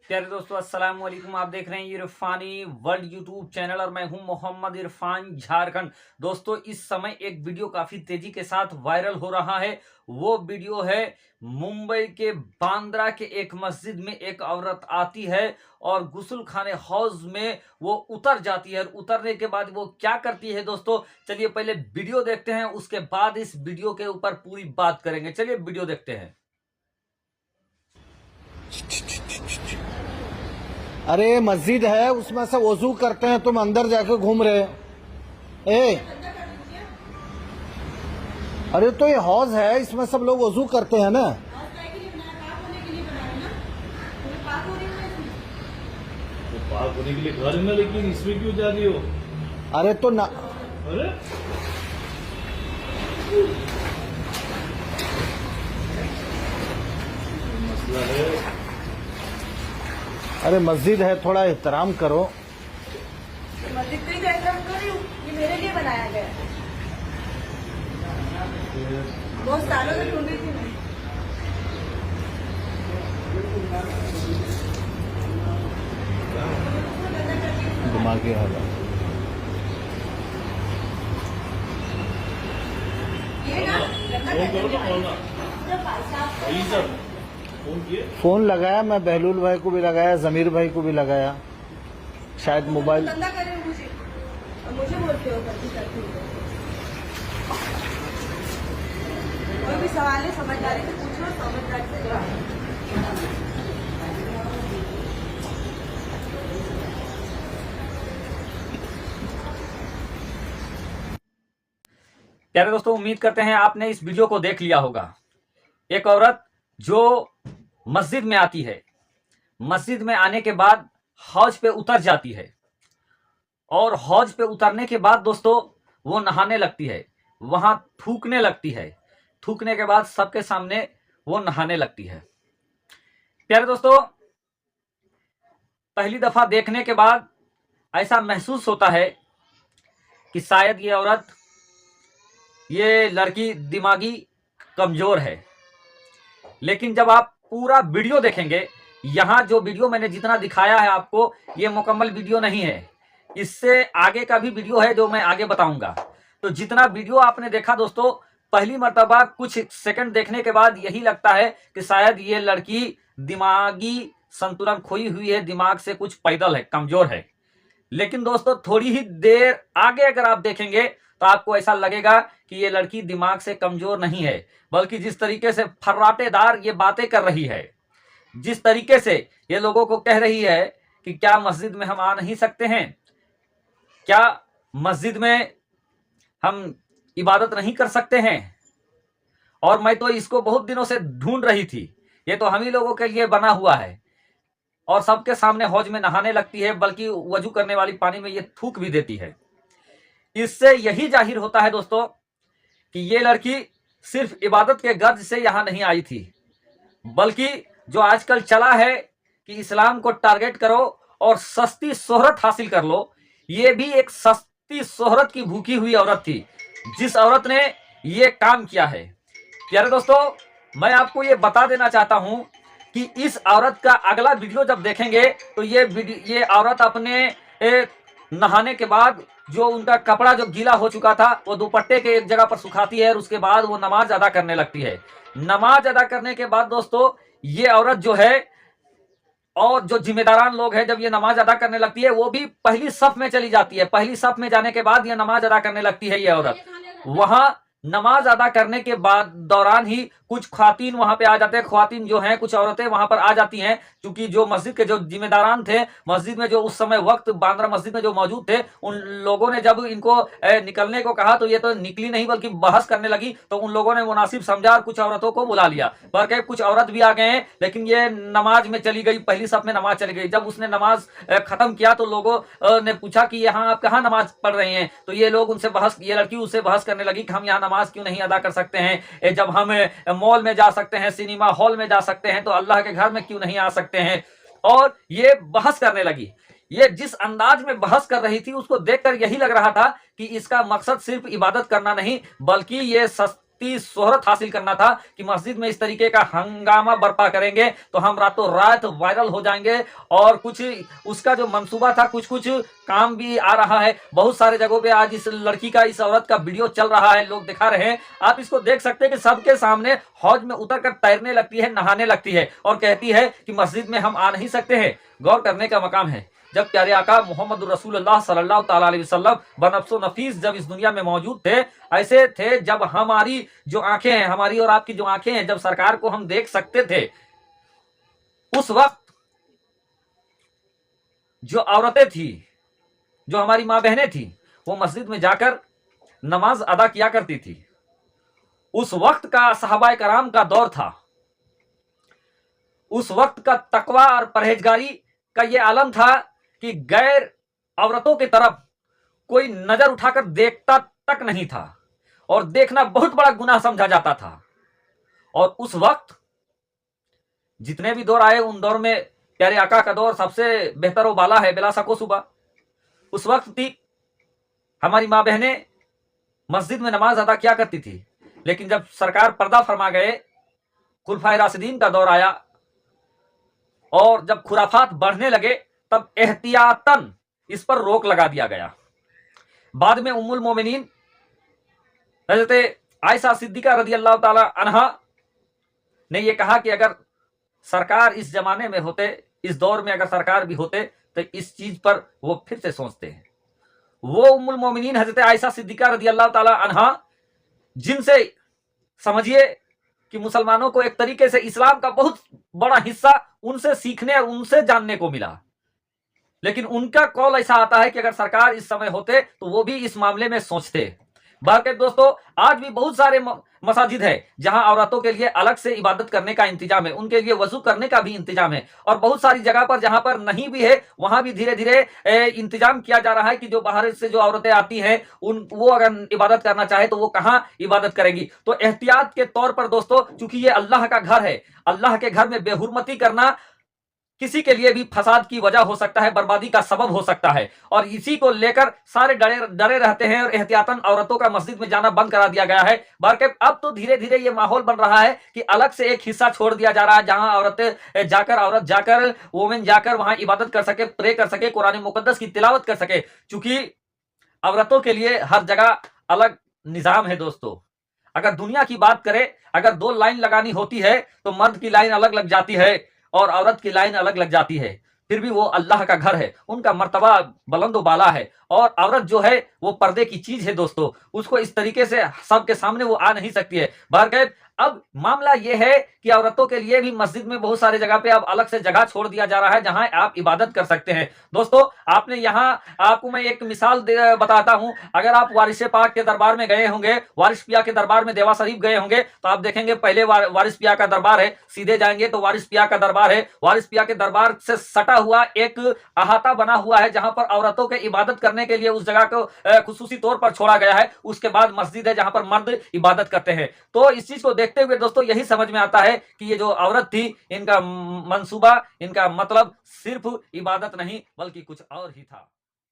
प्यारे दोस्तों, अस्सलाम वालेकुम। आप देख रहे हैं इरफानी वर्ल्ड यूट्यूब चैनल और मैं हूं मोहम्मद इरफान झारखंड। दोस्तों, इस समय एक वीडियो काफी तेजी के साथ वायरल हो रहा है। वो वीडियो है मुंबई के बांद्रा के एक मस्जिद में एक औरत आती है और गुस्ल खाने हौज में वो उतर जाती है। और उतरने के बाद वो क्या करती है दोस्तों, चलिए पहले वीडियो देखते हैं, उसके बाद इस वीडियो के ऊपर पूरी बात करेंगे। चलिए वीडियो देखते हैं। अरे मस्जिद है, उसमें सब वजू करते हैं, तुम अंदर जाके घूम रहे हो। ए, अरे तो ये हौज है, इसमें सब लोग वजू करते हैं ना। तो पाक होने के लिए घर में, लेकिन इसमें क्यों जा रही हो? अरे तो ना, अरे मसला है। अरे मस्जिद है, थोड़ा एहतराम करो। मस्जिद का ही तो एहतराम कर रही हूँ, ये मेरे लिए बनाया गया है। बहुत सालों से ढूंढ रही थी मैं। दिमागी हालत। ये ना फोन करो ना, बोलना भाई साहब। फोन किए? फोन लगाया, मैं बहलूल भाई को भी लगाया, जमीर भाई को भी लगाया, शायद मोबाइल। धंधा कर रहे हो मुझे और मुझे बोलते हो करती हो। कोई भी सवाल है समझदारी से पूछो, समझदारी से जवाब। प्यारे दोस्तों, उम्मीद करते हैं आपने इस वीडियो को देख लिया होगा। एक औरत जो मस्जिद में आती है, मस्जिद में आने के बाद हौज पे उतर जाती है और हौज पे उतरने के बाद दोस्तों वो नहाने लगती है, वहां थूकने लगती है। थूकने के बाद सबके सामने वो नहाने लगती है। प्यारे दोस्तों, पहली दफा देखने के बाद ऐसा महसूस होता है कि शायद ये लड़की दिमागी कमजोर है। लेकिन जब आप पूरा वीडियो देखेंगे, यहां जो वीडियो मैंने जितना दिखाया है आपको, ये मुकम्मल वीडियो नहीं है, इससे आगे का भी वीडियो है जो मैं आगे बताऊंगा। तो जितना वीडियो आपने देखा दोस्तों, पहली मर्तबा कुछ सेकंड देखने के बाद यही लगता है कि शायद ये लड़की दिमागी संतुलन खोई हुई है, दिमाग से कुछ पैदल है, कमजोर है। लेकिन दोस्तों, थोड़ी ही देर आगे अगर आप देखेंगे तो आपको ऐसा लगेगा कि ये लड़की दिमाग से कमजोर नहीं है, बल्कि जिस तरीके से फर्राटेदार ये बातें कर रही है, जिस तरीके से ये लोगों को कह रही है कि क्या मस्जिद में हम आ नहीं सकते हैं, क्या मस्जिद में हम इबादत नहीं कर सकते हैं। और मैं तो इसको बहुत दिनों से ढूंढ रही थी, ये तो हम ही लोगों के लिए बना हुआ है। और सबके सामने हौज में नहाने लगती है, बल्कि वजू करने वाली पानी में ये थूक भी देती है। इससे यही जाहिर होता है दोस्तों कि ये लड़की सिर्फ इबादत के गर्ज से यहां नहीं आई थी, बल्कि जो आजकल चला है कि इस्लाम को टारगेट करो और सस्ती शोहरत हासिल कर लो, ये भी एक सस्ती शोहरत की भूखी हुई औरत थी जिस औरत ने ये काम किया है। प्यारे दोस्तों, मैं आपको ये बता देना चाहता हूं कि इस औरत का अगला वीडियो जब देखेंगे तो ये औरत अपने नहाने के बाद जो उनका कपड़ा जो गीला हो चुका था वो दुपट्टे के एक जगह पर सुखाती है और उसके बाद वो नमाज अदा करने लगती है। नमाज अदा करने के बाद दोस्तों ये औरत जो है, और जो जिम्मेदारान लोग हैं, जब ये नमाज अदा करने लगती है वो भी पहली सफ में चली जाती है। पहली सफ में जाने के बाद ये नमाज अदा करने लगती है ये औरत। वहां नमाज अदा करने के बाद दौरान ही कुछ ख्वातीन वहां पे आ जाते हैं, ख्वातीन जो हैं, कुछ औरतें वहां पर आ जाती हैं, क्योंकि जो मस्जिद के जो जिम्मेदारान थे, मस्जिद में जो उस समय वक्त बांद्रा मस्जिद में जो मौजूद थे, उन लोगों ने जब इनको निकलने को कहा तो ये तो निकली नहीं बल्कि बहस करने लगी। तो उन लोगों ने मुनासिब समझा और कुछ औरतों को बुला लिया। पर के कुछ औरत भी आ गए हैं, लेकिन ये नमाज में चली गई, पहली सफ में नमाज चली गई। जब उसने नमाज खत्म किया तो लोगों ने पूछा कि यहाँ आप कहाँ नमाज पढ़ रहे हैं, तो ये लोग उनसे बहस, ये लड़की उससे बहस करने लगी कि हम यहाँ नमाज क्यों नहीं अदा कर सकते हैं, जब हम मॉल में जा सकते हैं, सिनेमा हॉल में जा सकते हैं, तो अल्लाह के घर में क्यों नहीं आ सकते हैं। और ये बहस करने लगी। ये जिस अंदाज में बहस कर रही थी उसको देखकर यही लग रहा था कि इसका मकसद सिर्फ इबादत करना नहीं, बल्कि ये इतनी शोहरत हासिल करना था कि मस्जिद में इस तरीके का हंगामा बर्पा करेंगे तो हम रातों रात वायरल हो जाएंगे। और कुछ उसका जो मंसूबा था कुछ कुछ काम भी आ रहा है। बहुत सारे जगहों पे आज इस लड़की का, इस औरत का वीडियो चल रहा है, लोग दिखा रहे हैं। आप इसको देख सकते हैं कि सबके सामने हौज में उतर कर तैरने लगती है, नहाने लगती है और कहती है कि मस्जिद में हम आ नहीं सकते हैं। गौर करने का मकाम है, जब प्यारे आका मोहम्मद रसूलुल्लाह सल्लल्लाहु तआला अलैहि वसल्लम बनफ्सो नफीस जब इस दुनिया में मौजूद थे, ऐसे थे जब हमारी जो आंखें हैं, हमारी और आपकी जो आंखें हैं, जब सरकार को हम देख सकते थे, उस वक्त जो औरतें थी, जो हमारी माँ बहनें थी, वो मस्जिद में जाकर नमाज अदा किया करती थी। उस वक्त का सहाबाए कराम का दौर था। उस वक्त का तकवा और परहेजगारी का ये आलम था कि गैर औरतों की तरफ कोई नजर उठाकर देखता तक नहीं था और देखना बहुत बड़ा गुनाह समझा जाता था। और उस वक्त जितने भी दौर आए, उन दौर में प्यारे आका का दौर सबसे बेहतर व बाला है, बिला शको सुबह। उस वक्त थी हमारी माँ बहनें मस्जिद में नमाज अदा किया करती थी। लेकिन जब सरकार पर्दा फरमा गए, खुलफाए राशिदीन का दौर आया और जब खुराफात बढ़ने लगे, तब एहतियातन इस पर रोक लगा दिया गया। बाद में उम्मुल मोमिनीन हजरत आयशा सिद्दीका रदी अल्लाह ताला अन्हा ने यह कहा कि अगर सरकार इस जमाने में होते, इस दौर में अगर सरकार भी होते, तो इस चीज पर वो फिर से सोचते हैं। वो उम्मुल मोमिनीन हजरत आयशा सिद्दीका रदी अल्लाह ताला अन्हा, जिनसे समझिए कि मुसलमानों को एक तरीके से इस्लाम का बहुत बड़ा हिस्सा उनसे सीखने और उनसे जानने को मिला। लेकिन उनका कौल ऐसा आता है कि अगर सरकार इस समय होते तो वो भी इस मामले में सोचते। बहरकैफ दोस्तों, आज भी बहुत सारे मसाजिद है जहां औरतों के लिए अलग से इबादत करने का इंतजाम है, उनके लिए वजू करने का भी इंतजाम है। और बहुत सारी जगह पर जहां पर नहीं भी है, वहां भी धीरे धीरे इंतजाम किया जा रहा है कि जो बाहर से जो औरतें आती हैं, वो अगर इबादत करना चाहे तो वो कहां इबादत करेंगी। तो एहतियात के तौर पर दोस्तों, चूंकि ये अल्लाह का घर है, अल्लाह के घर में बेहुरमती करना किसी के लिए भी फसाद की वजह हो सकता है, बर्बादी का सबब हो सकता है। और इसी को लेकर सारे डरे रहते हैं और एहतियातन औरतों का मस्जिद में जाना बंद करा दिया गया है। बल्कि अब तो धीरे धीरे ये माहौल बन रहा है कि अलग से एक हिस्सा छोड़ दिया जा रहा है, जहां औरत जाकर वोमेन जाकर वहां इबादत कर सके, प्रे कर सके, कुरान मुकद्दस की तिलावत कर सके। चूंकि औरतों के लिए हर जगह अलग निजाम है दोस्तों। अगर दुनिया की बात करें, अगर 2 लाइन लगानी होती है तो मर्द की लाइन अलग लग जाती है और औरत की लाइन अलग लग जाती है। फिर भी वो अल्लाह का घर है, उनका मर्तबा बुलंद बाला है। और औरत जो है वो पर्दे की चीज है दोस्तों, उसको इस तरीके से सबके सामने वो आ नहीं सकती है। बहरकैफ अब मामला ये है कि औरतों के लिए भी मस्जिद में बहुत सारे जगह पे अब अलग से जगह छोड़ दिया जा रहा है जहां आप इबादत कर सकते हैं। दोस्तों, आपने यहाँ आपको मैं एक मिसाल बताता हूं। अगर आप वारिस पाक के दरबार में गए होंगे, वारिस पिया के दरबार में देवा शरीफ गए होंगे, तो आप देखेंगे पहले वारिस पिया का दरबार है, सीधे जाएंगे तो वारिस पिया का दरबार है। वारिस पिया के दरबार से सटा हुआ एक अहाता बना हुआ है जहां पर औरतों के इबादत करने के लिए उस जगह को खुसूसी तौर पर छोड़ा गया है। उसके बाद मस्जिद है जहां पर मर्द इबादत करते हैं। तो इस चीज को देखते हुए दोस्तों यही समझ में आता है कि ये जो औरत थी, इनका मंसूबा, इनका मतलब सिर्फ इबादत नहीं बल्कि कुछ और ही था।